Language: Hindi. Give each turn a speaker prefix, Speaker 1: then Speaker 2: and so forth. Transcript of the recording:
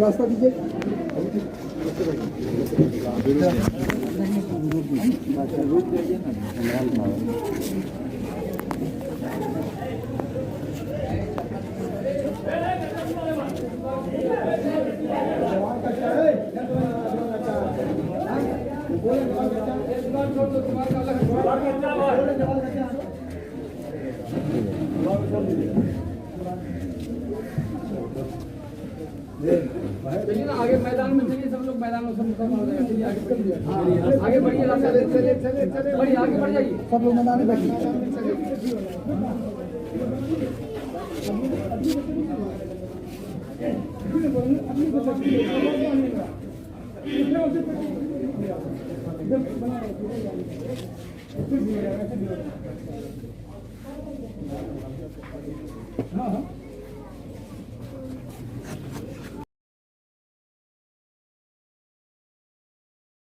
Speaker 1: रास्ता दीजिए।
Speaker 2: चलिए ना आगे मैदान में चलिए, सब लोग मैदान में सब मुकम्मल हो जाएगा। चलिए आगे बढ़िए, रास्ता बढ़िए, आगे बढ़ जाइए,
Speaker 1: सब लोग मैदान में बैठिए।